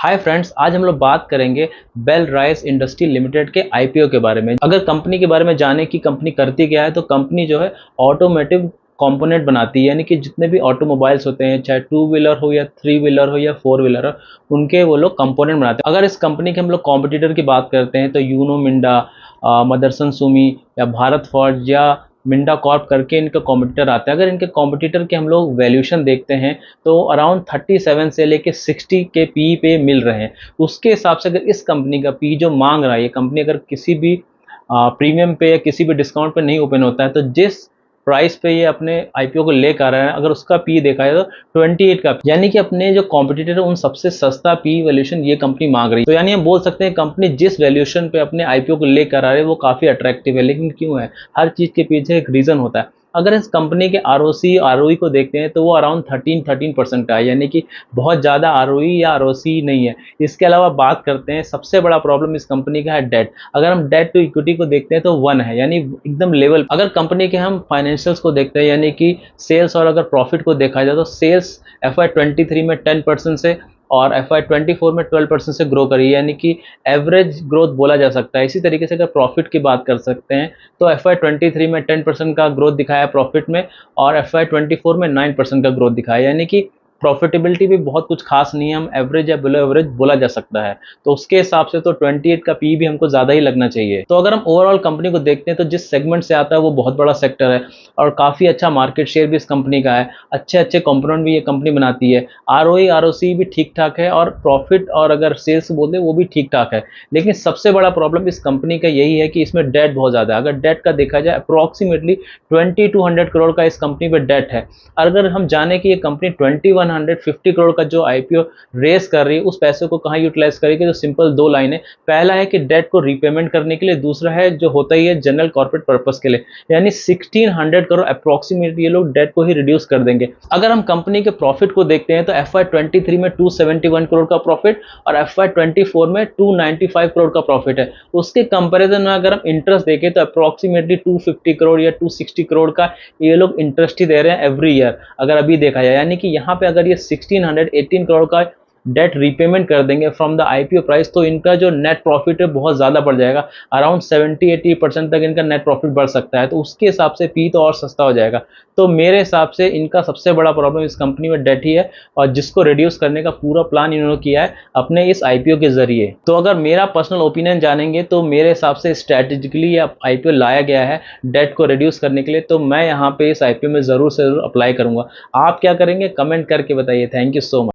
Hi friends, आज हम लोग बात करेंगे बेल राइस इंडस्ट्री लिमिटेड के आईपीओ के बारे में। अगर कंपनी के बारे में जाने की कंपनी करती क्या है, तो कंपनी जो है ऑटोमेटिव कंपोनेंट बनाती है, यानी कि जितने भी ऑटोमोबाइल्स होते हैं, चाहे टू व्हीलर हो या थ्री व्हीलर हो या फोर व्हीलर हो, उनके वो लोग कंपोनेंट बनाते हैं। अगर इस कंपनी के हम लोग कॉम्पिटिटर की बात करते हैं तो यूनो मिंडा, मदरसन सुमी या भारत फॉर्ज या मिंडा कॉर्प करके इनका कॉम्पिटिटर आता है। अगर इनके कॉम्पिटिटर के हम लोग वैल्यूएशन देखते हैं तो अराउंड 37 से लेके 60 के पी पे मिल रहे हैं। उसके हिसाब से अगर इस कंपनी का पी जो मांग रहा है, ये कंपनी अगर किसी भी प्रीमियम पे या किसी भी डिस्काउंट पे नहीं ओपन होता है, तो जिस प्राइस पे ये अपने आईपीओ को लेकर आ रहा है, अगर उसका पी देखा जाए तो 28 का, यानी कि अपने जो कॉम्पिटिटर है उन सबसे सस्ता पी वैल्यूएशन ये कंपनी मांग रही है। तो यानी हम बोल सकते हैं कंपनी जिस वैल्यूएशन पे अपने आईपीओ को लेकर आ रही है वो काफी अट्रैक्टिव है। लेकिन क्यों है? हर चीज के पीछे एक रीजन होता है। अगर इस कंपनी के आरओसी आरओई को देखते हैं तो वो अराउंड 13% का है, यानी कि बहुत ज़्यादा आरओई या आरओसी नहीं है। इसके अलावा बात करते हैं, सबसे बड़ा प्रॉब्लम इस कंपनी का है डेट। अगर हम डेट टू इक्विटी को देखते हैं तो 1 है, यानी एकदम लेवल। अगर कंपनी के हम फाइनेंशियल्स को देखते हैं, यानी कि सेल्स और अगर प्रॉफिट को देखा जाए तो सेल्स FY23 में 10% से और FY24 में 12% से ग्रो करी है, यानी कि एवरेज ग्रोथ बोला जा सकता है। इसी तरीके से अगर प्रॉफिट की बात कर सकते हैं तो FY23 में 10% का ग्रोथ दिखाया प्रॉफिट में और FY24 में 9% का ग्रोथ दिखाया, यानी कि प्रॉफिटेबिलिटी भी बहुत कुछ खास नहीं है, हम एवरेज या बिलो एवरेज बोला जा सकता है। तो उसके हिसाब से तो 28 का पी भी हमको ज़्यादा ही लगना चाहिए। तो अगर हम ओवरऑल कंपनी को देखते हैं तो जिस सेगमेंट से आता है वो बहुत बड़ा सेक्टर है और काफ़ी अच्छा मार्केट शेयर भी इस कंपनी का है। अच्छे अच्छे कंपोनेंट भी ये कंपनी बनाती है। आरओई आरओसी भी ठीक ठाक है और प्रॉफिट और अगर सेल्स बोलते हैं वो भी ठीक ठाक है। लेकिन सबसे बड़ा प्रॉब्लम इस कंपनी का यही है कि इसमें डेट बहुत ज़्यादा है। अगर डेट का देखा जाए अप्रोक्सीमेटली 2200 करोड़ का इस कंपनी पे डेट है। अगर हम जाने कि ये कंपनी 2150 करोड़ का जो आईपीओ रेस कर रही है, उस पैसे को कहाँ यूटिलाइज करेगी, तो सिंपल दो लाइन है। पहला है कि डेट को रीपेमेंट करने के लिए, दूसरा है जो होता ही है जनरल कॉर्पोरेट पर्पस के लिए, यानी 1600 करोड़ अप्रोक्सीमेट ये लोग डेट को ही रिड्यूस कर देंगे। अगर हम कंपनी के प्रॉफिट को देखते हैं तो FY23 में 271 करोड़ का प्रॉफिट और FY24 में 295 करोड़ का प्रॉफिट है। उसके कंपैरिजन में अगर हम इंटरेस्ट देखें तो अप्रोक्सीमेटली 250 करोड़ या 260 करोड़ का ये लोग इंटरेस्ट ही दे रहे हैं एवरी ईयर, अगर अभी देखा जाए। यानी कि यहाँ पे अगर ये 1618 करोड़ का डेट रीपेमेंट कर देंगे फ्रॉम द आईपीओ प्राइस, तो इनका जो नेट प्रॉफिट है बहुत ज़्यादा बढ़ जाएगा। अराउंड 70-80% तक इनका नेट प्रॉफिट बढ़ सकता है। तो उसके हिसाब से पी तो और सस्ता हो जाएगा। तो मेरे हिसाब से इनका सबसे बड़ा प्रॉब्लम इस कंपनी में डेट ही है, और जिसको रिड्यूस करने का पूरा प्लान इन्होंने किया है अपने इस आईपीओ के जरिए। तो अगर मेरा पर्सनल ओपिनियन जानेंगे तो मेरे हिसाब से स्ट्रैटेजिकली ये आईपीओ लाया गया है डेट को रिड्यूस करने के लिए। तो मैं यहाँ पे इस आईपीओ में ज़रूर से ज़रूर अप्लाई करूँगा। आप क्या करेंगे कमेंट करके बताइए। Thank you so much.